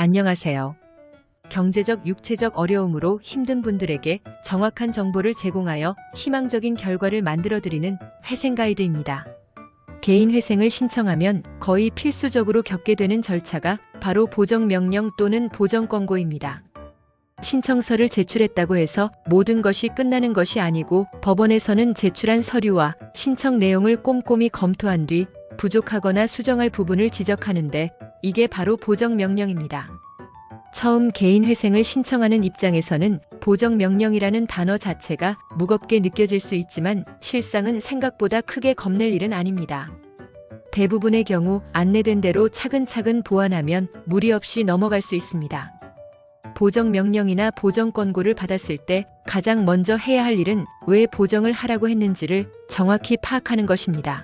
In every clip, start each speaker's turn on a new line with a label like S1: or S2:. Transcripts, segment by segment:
S1: 안녕하세요. 경제적, 육체적 어려움으로 힘든 분들에게 정확한 정보를 제공하여 희망적인 결과를 만들어드리는 회생 가이드입니다. 개인 회생을 신청하면 거의 필수적으로 겪게 되는 절차가 바로 보정명령 또는 보정권고입니다. 신청서를 제출했다고 해서 모든 것이 끝나는 것이 아니고 법원에서는 제출한 서류와 신청 내용을 꼼꼼히 검토한 뒤 부족하거나 수정할 부분을 지적하는데 이게 바로 보정명령입니다. 처음 개인 회생을 신청하는 입장에서는 보정명령이라는 단어 자체가 무겁게 느껴질 수 있지만 실상은 생각보다 크게 겁낼 일은 아닙니다. 대부분의 경우 안내된 대로 차근차근 보완하면 무리 없이 넘어갈 수 있습니다. 보정명령이나 보정권고를 받았을 때 가장 먼저 해야 할 일은 왜 보정을 하라고 했는지를 정확히 파악하는 것입니다.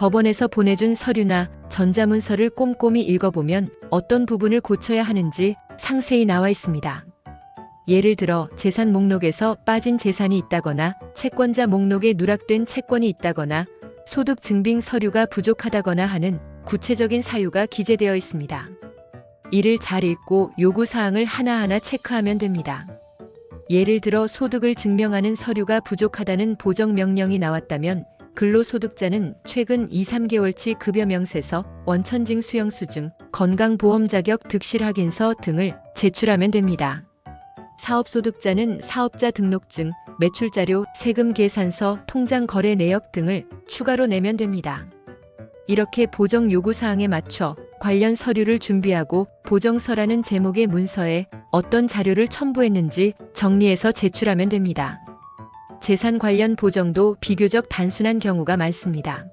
S1: 법원에서 보내준 서류나 전자문서를 꼼꼼히 읽어보면 어떤 부분을 고쳐야 하는지 상세히 나와 있습니다. 예를 들어 재산 목록에서 빠진 재산이 있다거나 채권자 목록에 누락된 채권이 있다거나 소득 증빙 서류가 부족하다거나 하는 구체적인 사유가 기재되어 있습니다. 이를 잘 읽고 요구사항을 하나하나 체크하면 됩니다. 예를 들어 소득을 증명하는 서류가 부족하다는 보정명령이 나왔다면 근로소득자는 최근 2-3개월치 급여 명세서, 원천징 수영수증, 건강보험 자격 득실 확인서 등을 제출하면 됩니다. 사업소득자는 사업자 등록증, 매출자료, 세금 계산서, 통장 거래 내역 등을 추가로 내면 됩니다. 이렇게 보정 요구사항에 맞춰 관련 서류를 준비하고 보정서라는 제목의 문서에 어떤 자료를 첨부했는지 정리해서 제출하면 됩니다. 재산 관련 보정도 비교적 단순한 경우가 많습니다.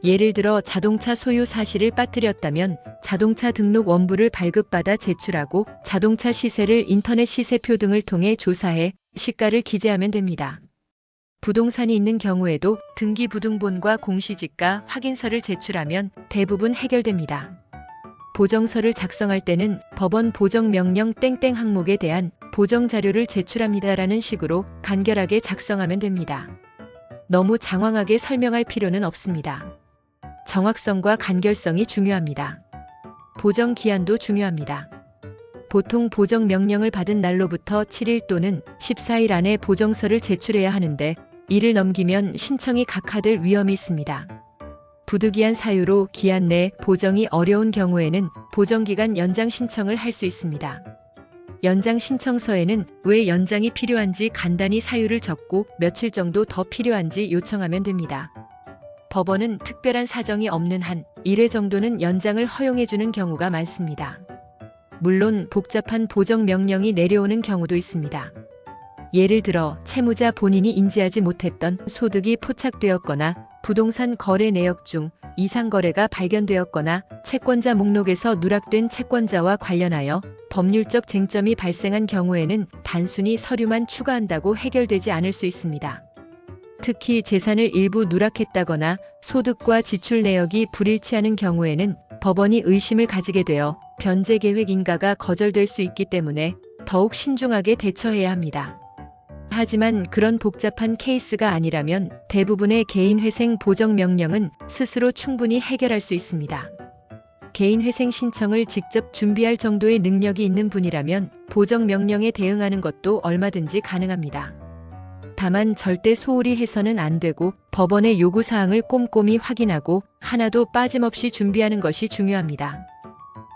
S1: 예를 들어 자동차 소유 사실을 빠뜨렸다면 자동차 등록 원부를 발급받아 제출하고 자동차 시세를 인터넷 시세표 등을 통해 조사해 시가를 기재하면 됩니다. 부동산이 있는 경우에도 등기부등본과 공시지가 확인서를 제출하면 대부분 해결됩니다. 보정서를 작성할 때는 법원 보정명령 땡땡 항목에 대한 보정자료를 제출합니다라는 식으로 간결하게 작성하면 됩니다. 너무 장황하게 설명할 필요는 없습니다. 정확성과 간결성이 중요합니다. 보정 기한도 중요합니다. 보통 보정명령을 받은 날로부터 7일 또는 14일 안에 보정서를 제출해야 하는데 이를 넘기면 신청이 각하될 위험이 있습니다. 부득이한 사유로 기한 내 보정이 어려운 경우에는 보정기간 연장 신청을 할 수 있습니다. 연장 신청서에는 왜 연장이 필요한지 간단히 사유를 적고 며칠 정도 더 필요한지 요청하면 됩니다. 법원은 특별한 사정이 없는 한 1회 정도는 연장을 허용해주는 경우가 많습니다. 물론 복잡한 보정명령이 내려오는 경우도 있습니다. 예를 들어 채무자 본인이 인지하지 못했던 소득이 포착되었거나 부동산 거래 내역 중 이상 거래가 발견되었거나 채권자 목록에서 누락된 채권자와 관련하여 법률적 쟁점이 발생한 경우에는 단순히 서류만 추가한다고 해결되지 않을 수 있습니다. 특히 재산을 일부 누락했다거나 소득과 지출 내역이 불일치하는 경우에는 법원이 의심을 가지게 되어 변제 계획 인가가 거절될 수 있기 때문에 더욱 신중하게 대처해야 합니다. 하지만 그런 복잡한 케이스가 아니라면 대부분의 개인회생 보정명령은 스스로 충분히 해결할 수 있습니다. 개인회생 신청을 직접 준비할 정도의 능력이 있는 분이라면 보정명령에 대응하는 것도 얼마든지 가능합니다. 다만 절대 소홀히 해서는 안 되고 법원의 요구사항을 꼼꼼히 확인하고 하나도 빠짐없이 준비하는 것이 중요합니다.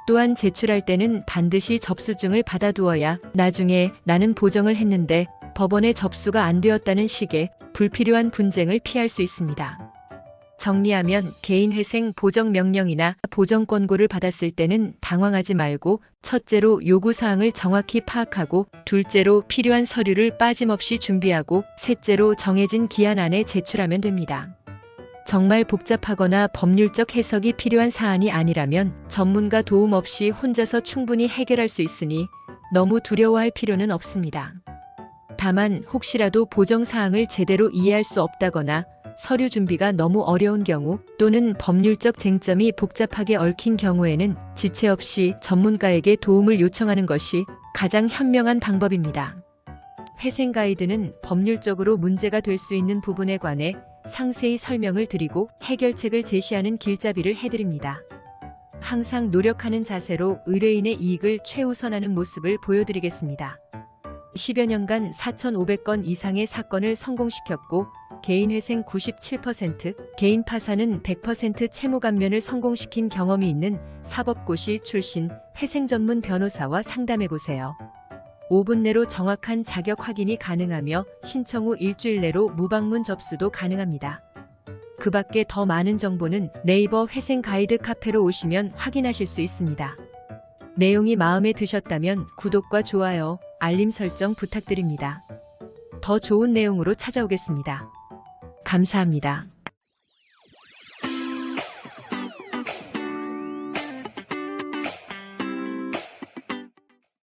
S1: 또한 제출할 때는 반드시 접수증을 받아두어야 나중에 나는 보정을 했는데 법원에 접수가 안 되었다는 식의 불필요한 분쟁을 피할 수 있습니다. 정리하면 개인회생 보정명령이나 보정권고를 받았을 때는 당황하지 말고 첫째로 요구사항을 정확히 파악하고 둘째로 필요한 서류를 빠짐없이 준비하고 셋째로 정해진 기한 안에 제출하면 됩니다. 정말 복잡하거나 법률적 해석이 필요한 사안이 아니라면 전문가 도움 없이 혼자서 충분히 해결할 수 있으니 너무 두려워할 필요는 없습니다. 다만 혹시라도 보정사항을 제대로 이해할 수 없다거나 서류 준비가 너무 어려운 경우 또는 법률적 쟁점이 복잡하게 얽힌 경우에는 지체 없이 전문가에게 도움을 요청하는 것이 가장 현명한 방법입니다. 회생 가이드는 법률적으로 문제가 될 수 있는 부분에 관해 상세히 설명을 드리고 해결책을 제시하는 길잡이를 해드립니다. 항상 노력하는 자세로 의뢰인의 이익을 최우선하는 모습을 보여드리겠습니다. 10여 년간 4,500건 이상의 사건을 성공시켰고 개인회생 97%, 개인 파산은 100% 채무감면을 성공시킨 경험이 있는 사법고시 출신 회생 전문 변호사와 상담해보세요. 5분 내로 정확한 자격 확인이 가능하며 신청 후 일주일 내로 무방문 접수도 가능합니다. 그 밖에 더 많은 정보는 네이버 회생 가이드 카페로 오시면 확인하실 수 있습니다. 내용이 마음에 드셨다면 구독과 좋아요, 알림 설정 부탁드립니다. 더 좋은 내용으로 찾아오겠습니다. 감사합니다.